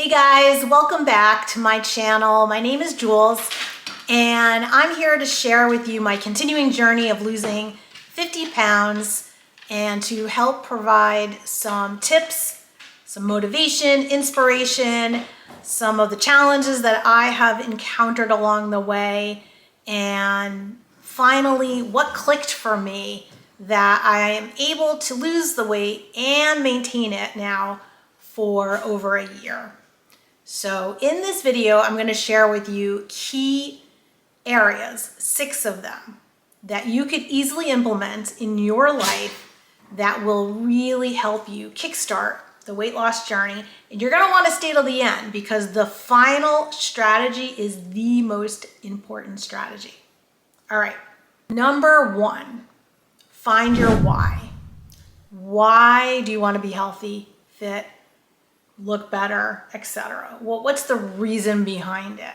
Hey guys, welcome back to my channel. My name is Jules and I'm here to share with you my continuing journey of losing 50 pounds and to help provide some tips, some motivation, inspiration, some of the challenges that I have encountered along the way, and finally what clicked for me that I am able to lose the weight and maintain it now for over a year. So in this video, I'm going to share with you key areas, 6 of them, that you could easily implement in your life that will really help you kickstart the weight loss journey. And you're going to want to stay till the end because the final strategy is the most important strategy. All right. Number 1, find your why. Why do you want to be healthy, fit, look better, etc.? Well, what's the reason behind it?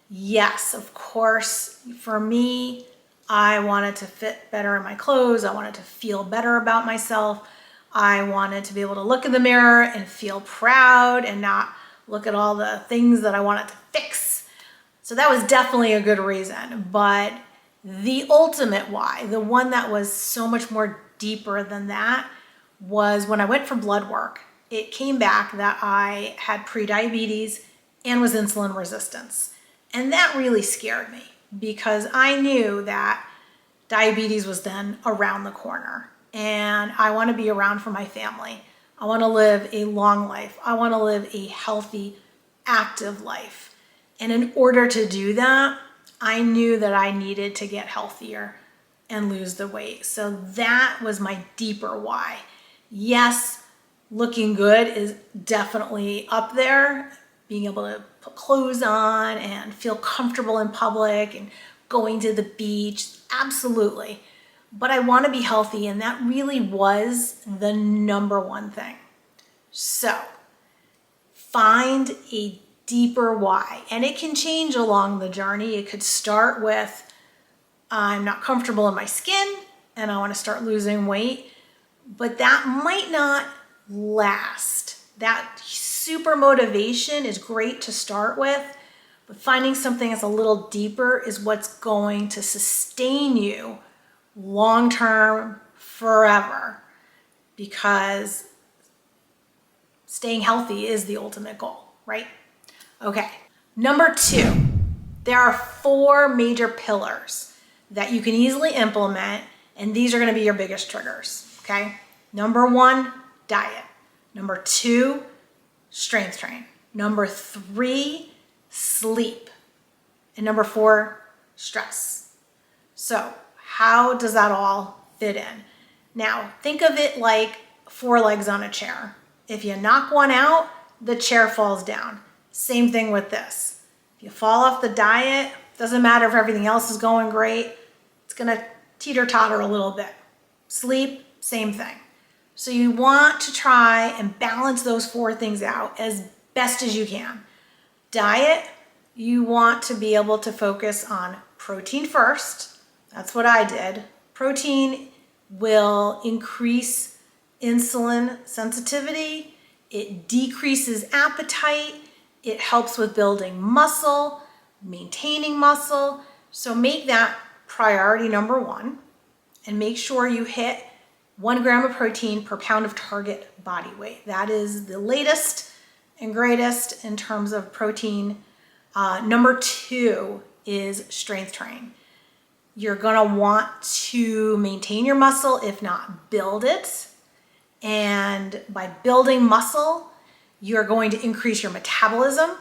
Yes, of course, for me, I wanted to fit better in my clothes. I wanted to feel better about myself. I wanted to be able to look in the mirror and feel proud and not look at all the things that I wanted to fix. So that was definitely a good reason. But the ultimate why, the one that was so much more deeper than that, was when I went for blood work. It came back that I had prediabetes and was insulin resistance. And that really scared me because I knew that diabetes was then around the corner and I want to be around for my family. I want to live a long life. I want to live a healthy, active life. And in order to do that, I knew that I needed to get healthier and lose the weight. So that was my deeper why. Yes, looking good is definitely up there. Being able to put clothes on and feel comfortable in public and going to the beach, absolutely. But I want to be healthy, and that really was the number one thing. So find a deeper why, and it can change along the journey. It could start with, I'm not comfortable in my skin and I want to start losing weight, but that might not last. That super motivation is great to start with, but finding something that's a little deeper is what's going to sustain you long term, forever, because staying healthy is the ultimate goal, right? Okay. Number 2, there are 4 major pillars that you can easily implement, and these are going to be your biggest triggers. Okay. Number 1, diet. Number 2, strength train. Number 3, sleep. And number 4, stress. So how does that all fit in? Now, think of it like 4 legs on a chair. If you knock one out, the chair falls down. Same thing with this. If you fall off the diet, doesn't matter if everything else is going great, it's gonna teeter-totter a little bit. Sleep, same thing. So you want to try and balance those 4 things out as best as you can. Diet, you want to be able to focus on protein first. That's what I did. Protein will increase insulin sensitivity. It decreases appetite. It helps with building muscle, maintaining muscle. So make that priority number 1 and make sure you hit 1 gram of protein per pound of target body weight. That is the latest and greatest in terms of protein. Number 2 is strength train. You're gonna want to maintain your muscle, if not build it. And by building muscle, you're going to increase your metabolism.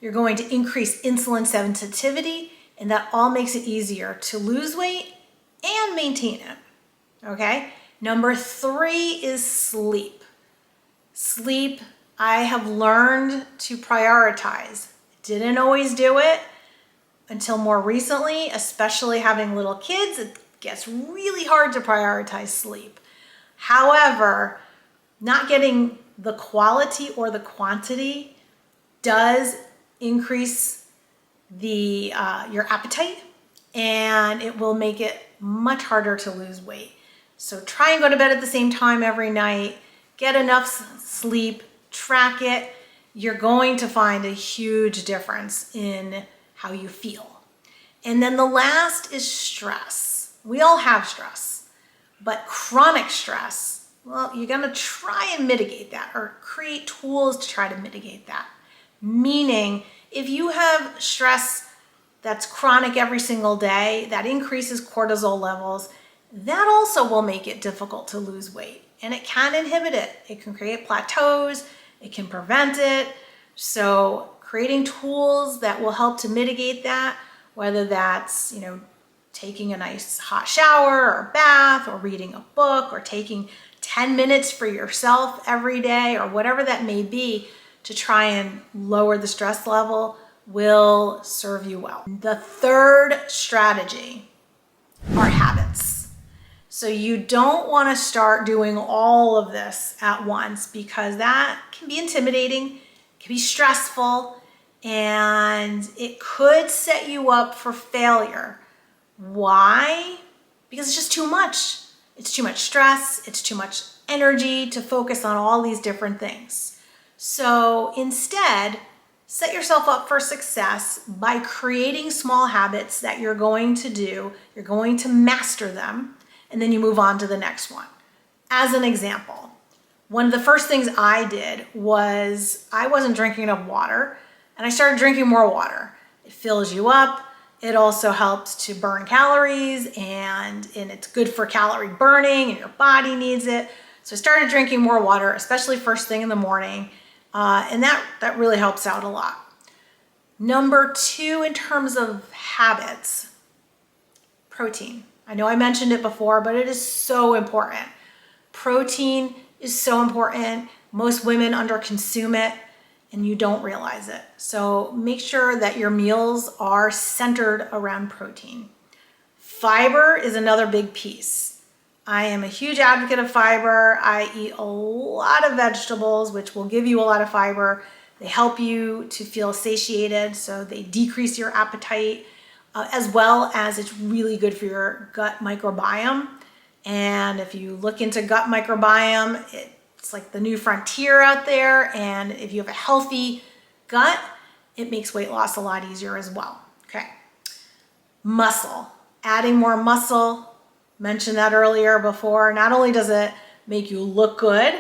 You're going to increase insulin sensitivity, and that all makes it easier to lose weight and maintain it, okay? Number 3 is sleep. Sleep, I have learned to prioritize. Didn't always do it until more recently, especially having little kids. It gets really hard to prioritize sleep. However, not getting the quality or the quantity does increase your appetite, and it will make it much harder to lose weight. So try and go to bed at the same time every night, get enough sleep, track it, you're going to find a huge difference in how you feel. And then the last is stress. We all have stress, but chronic stress, well, you're gonna try and mitigate that or create tools to try to mitigate that. Meaning, if you have stress that's chronic every single day, that increases cortisol levels, that also will make it difficult to lose weight. And it can inhibit it. It can create plateaus, it can prevent it. So creating tools that will help to mitigate that, whether that's, taking a nice hot shower or bath or reading a book or taking 10 minutes for yourself every day or whatever that may be to try and lower the stress level will serve you well. The third strategy are habits. So you don't want to start doing all of this at once because that can be intimidating, can be stressful, and it could set you up for failure. Why? Because it's just too much. It's too much stress, it's too much energy to focus on all these different things. So instead, set yourself up for success by creating small habits that you're going to do, you're going to master them, and then you move on to the next one. As an example, one of the first things I did was I wasn't drinking enough water, and I started drinking more water. It fills you up. It also helps to burn calories, and it's good for calorie burning, and your body needs it. So I started drinking more water, especially first thing in the morning, and that really helps out a lot. Number 2, in terms of habits, protein. I know I mentioned it before, but it is so important. Protein is so important. Most women underconsume it, and you don't realize it. So make sure that your meals are centered around protein. Fiber is another big piece. I am a huge advocate of fiber. I eat a lot of vegetables, which will give you a lot of fiber. They help you to feel satiated, so they decrease your appetite, as well as it's really good for your gut microbiome. And if you look into gut microbiome, it's like the new frontier out there. And if you have a healthy gut, it makes weight loss a lot easier as well. Okay. Muscle, adding more muscle, mentioned that earlier before. Not only does it make you look good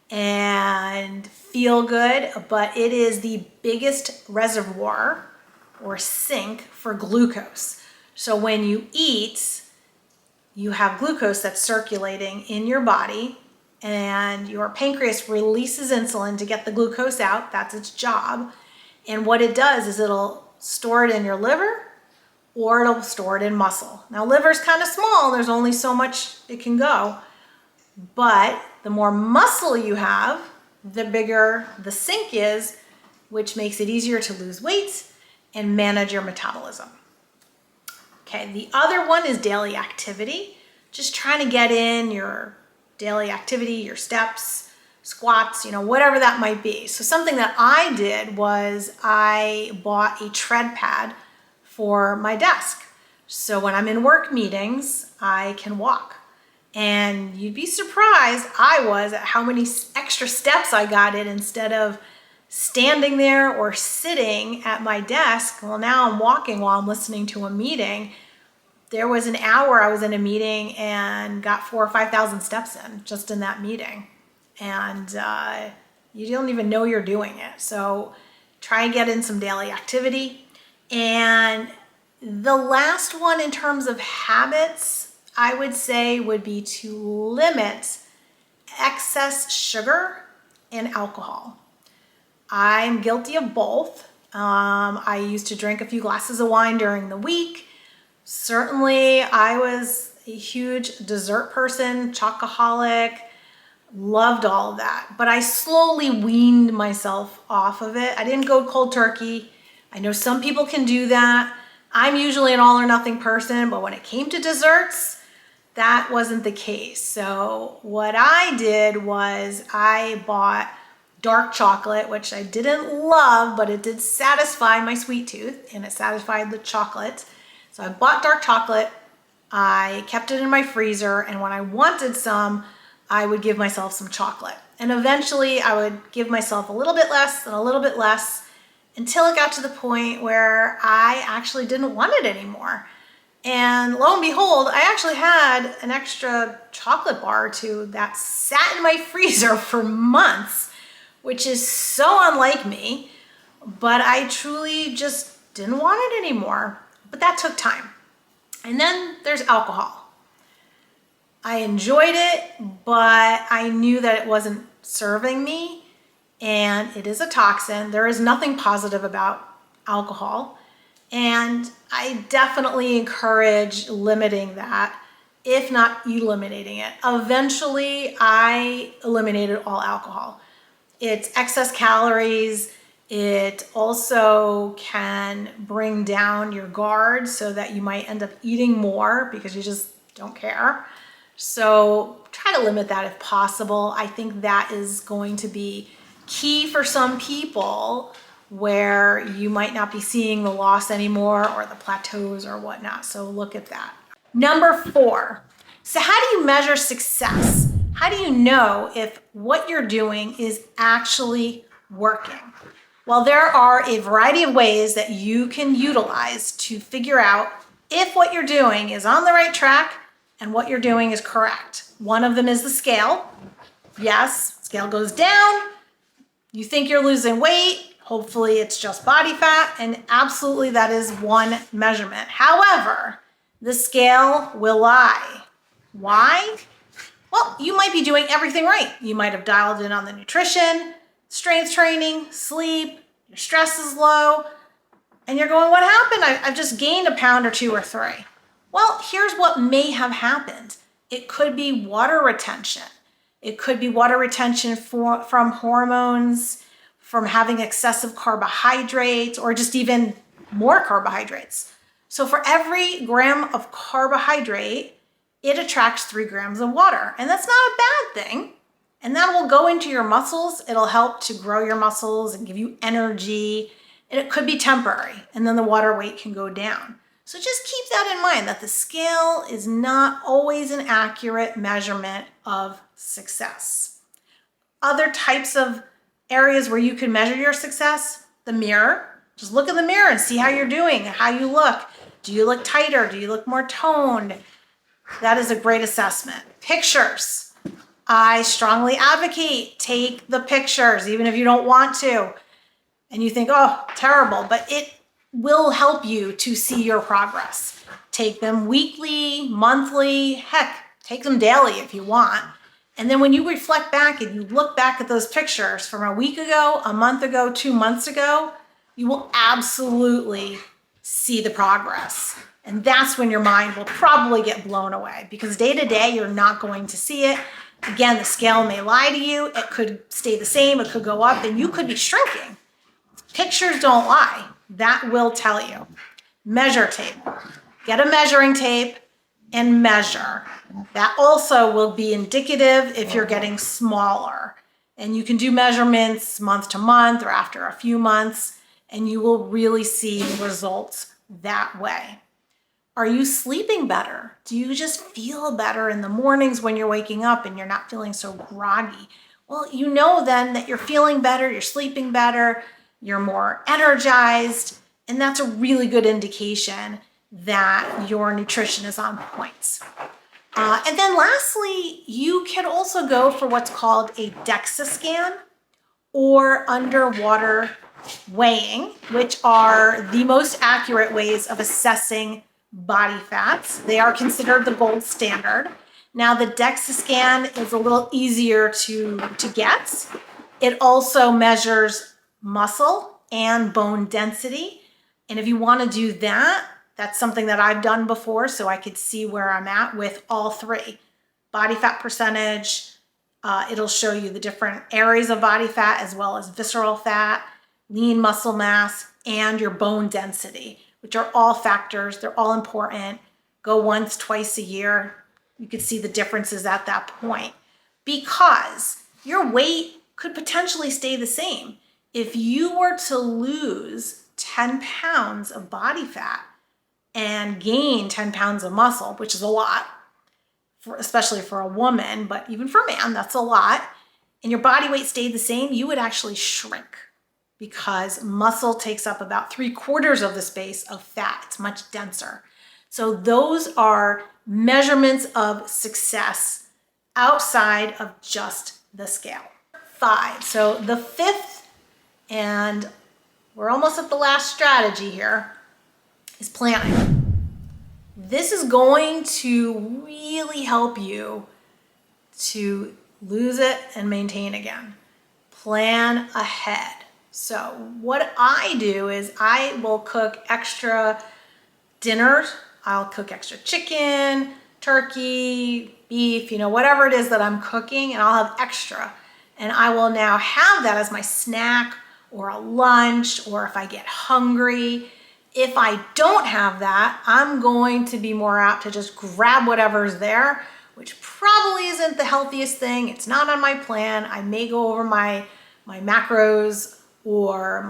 and feel good, but it is the biggest reservoir or sink for glucose. So when you eat, you have glucose that's circulating in your body, and your pancreas releases insulin to get the glucose out. That's its job. And what it does is it'll store it in your liver, or it'll store it in muscle. Now, liver's kind of small. There's only so much it can go. But the more muscle you have, the bigger the sink is, which makes it easier to lose weight and manage your metabolism. Okay, the other one is daily activity. Just trying to get in your daily activity, your steps, squats, whatever that might be. So something that I did was I bought a tread pad for my desk. So when I'm in work meetings, I can walk. And you'd be surprised I was at how many extra steps I got in instead of standing there or sitting at my desk. Well, now I'm walking while I'm listening to a meeting. There was an hour I was in a meeting and got 4,000 or 5,000 steps in just in that meeting. And you don't even know you're doing it. So try and get in some daily activity. And the last one in terms of habits, I would say would be to limit excess sugar and alcohol. I'm guilty of both. I used to drink a few glasses of wine during the week. Certainly, I was a huge dessert person, chocoholic, loved all of that. But I slowly weaned myself off of it. I didn't go cold turkey. I know some people can do that. I'm usually an all or nothing person, but when it came to desserts, that wasn't the case. So what I did was I bought dark chocolate, which I didn't love, but it did satisfy my sweet tooth, and it satisfied the chocolate. So I bought dark chocolate, I kept it in my freezer, and when I wanted some, I would give myself some chocolate. And eventually I would give myself a little bit less and a little bit less until it got to the point where I actually didn't want it anymore. And lo and behold, I actually had an extra chocolate bar or two that sat in my freezer for months, which is so unlike me, but I truly just didn't want it anymore. But that took time. And then there's alcohol. I enjoyed it, but I knew that it wasn't serving me, and it is a toxin. There is nothing positive about alcohol. And I definitely encourage limiting that, if not eliminating it. Eventually, I eliminated all alcohol. It's excess calories. It also can bring down your guard so that you might end up eating more because you just don't care. So try to limit that if possible. I think that is going to be key for some people, where you might not be seeing the loss anymore or the plateaus or whatnot. So look at that. Number 4. So how do you measure success? How do you know if what you're doing is actually working? Well, there are a variety of ways that you can utilize to figure out if what you're doing is on the right track and what you're doing is correct. One of them is the scale. Yes, scale goes down. You think you're losing weight. Hopefully it's just body fat, and absolutely that is one measurement. However, the scale will lie. Why? Well, you might be doing everything right. You might have dialed in on the nutrition, strength training, sleep, your stress is low, and you're going, what happened? I've just gained a pound or 2 or 3. Well, here's what may have happened. It could be water retention. It could be water retention from hormones, from having excessive carbohydrates, or just even more carbohydrates. So for every gram of carbohydrate, it attracts 3 grams of water. And that's not a bad thing. And that will go into your muscles. It'll help to grow your muscles and give you energy. And it could be temporary. And then the water weight can go down. So just keep that in mind, that the scale is not always an accurate measurement of success. Other types of areas where you can measure your success: the mirror. Just look in the mirror and see how you're doing, how you look. Do you look tighter? Do you look more toned? That is a great assessment. Pictures. I strongly advocate take the pictures, even if you don't want to. And you think, oh, terrible, but it will help you to see your progress. Take them weekly, monthly, heck, take them daily if you want. And then when you reflect back and you look back at those pictures from a week ago, a month ago, 2 months ago, you will absolutely see the progress. And that's when your mind will probably get blown away, because day to day, you're not going to see it. Again, the scale may lie to you. It could stay the same. It could go up, and you could be shrinking. Pictures don't lie. That will tell you. Measure tape. Get a measuring tape and measure. That also will be indicative if you're getting smaller. And you can do measurements month to month or after a few months, and you will really see the results that way. Are you sleeping better? Do you just feel better in the mornings when you're waking up and you're not feeling so groggy? Well, you know then that you're feeling better, you're sleeping better, you're more energized, and that's a really good indication that your nutrition is on point. And then lastly, you can also go for what's called a DEXA scan or underwater weighing, which are the most accurate ways of assessing body fats. They are considered the gold standard. Now, the DEXA scan is a little easier to get. It also measures muscle and bone density. And if you want to do that, that's something that I've done before, so I could see where I'm at with all 3. Body fat percentage, it'll show you the different areas of body fat as well as visceral fat, lean muscle mass, and your bone density, which are all factors. They're all important. Go once, twice a year. You could see the differences at that point, because your weight could potentially stay the same. If you were to lose 10 pounds of body fat and gain 10 pounds of muscle, which is a lot, especially for a woman, but even for a man, that's a lot. and your body weight stayed the same, you would actually shrink because muscle takes up about 3/4 of the space of fat. It's much denser. So those are measurements of success outside of just the scale. 5. So the 5th, and we're almost at the last strategy here, is planning. This is going to really help you to lose it and maintain again. Plan ahead. So what I do is I will cook extra dinners. I'll cook extra chicken, turkey, beef, whatever it is that I'm cooking, and I'll have extra. And I will now have that as my snack or a lunch, or if I get hungry. If I don't have that, I'm going to be more apt to just grab whatever's there, which probably isn't the healthiest thing. It's not on my plan. I may go over my macros or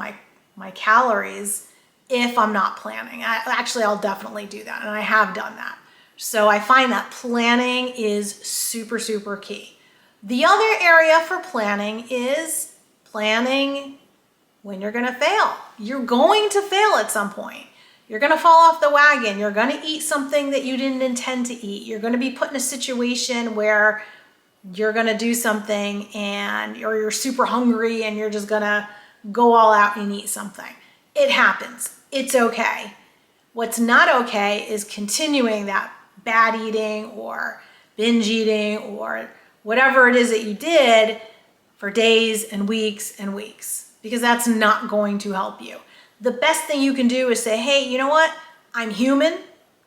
my calories if I'm not planning. I'll definitely do that, and I have done that. So I find that planning is super, super key. The other area for planning is planning when you're gonna fail. You're going to fail at some point. You're gonna fall off the wagon. You're gonna eat something that you didn't intend to eat. You're gonna be put in a situation where you're gonna do something or you're super hungry and you're just gonna go all out and eat something. It happens. It's okay. What's not okay is continuing that bad eating or binge eating or whatever it is that you did for days and weeks, because that's not going to help you. The best thing you can do is say, hey, you know what? I'm human.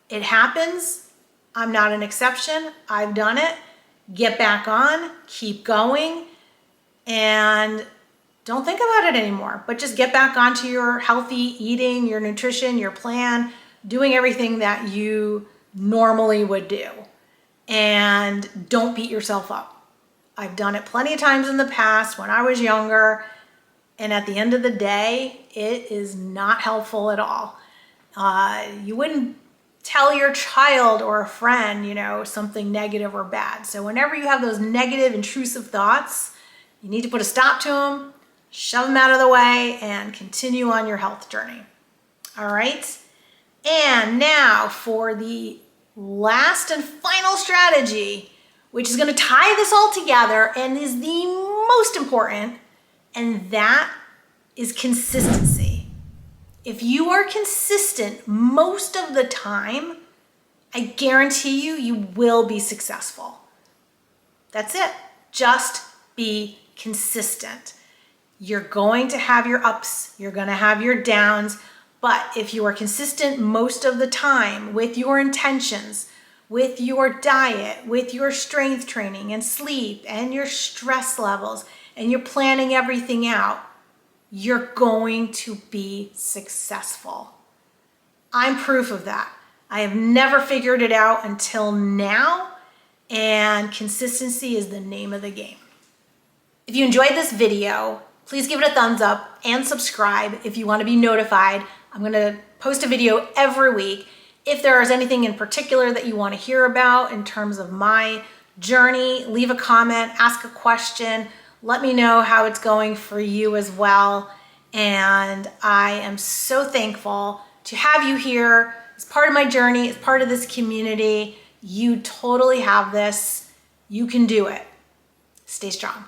It happens. I'm not an exception. I've done it. Get back on, keep going, and don't think about it anymore, but just get back onto your healthy eating, your nutrition, your plan, doing everything that you normally would do. And don't beat yourself up. I've done it plenty of times in the past when I was younger, and at the end of the day, it is not helpful at all. You wouldn't tell your child or a friend, something negative or bad. So whenever you have those negative, intrusive thoughts, you need to put a stop to them, shove them out of the way, and continue on your health journey. All right? And now for the last and final strategy, which is going to tie this all together and is the most important, and that is consistency. If you are consistent most of the time, I guarantee you will be successful. That's it. Just be consistent. You're going to have your ups, you're going to have your downs, but if you are consistent most of the time with your intentions, with your diet, with your strength training and sleep and your stress levels, and you're planning everything out, you're going to be successful. I'm proof of that. I have never figured it out until now, and consistency is the name of the game. If you enjoyed this video, please give it a thumbs up and subscribe if you want to be notified. I'm going to post a video every week. If there is anything in particular that you want to hear about in terms of my journey, leave a comment, ask a question. Let me know how it's going for you as well. And I am so thankful to have you here as part of my journey, as part of this community. You totally have this. You can do it. Stay strong.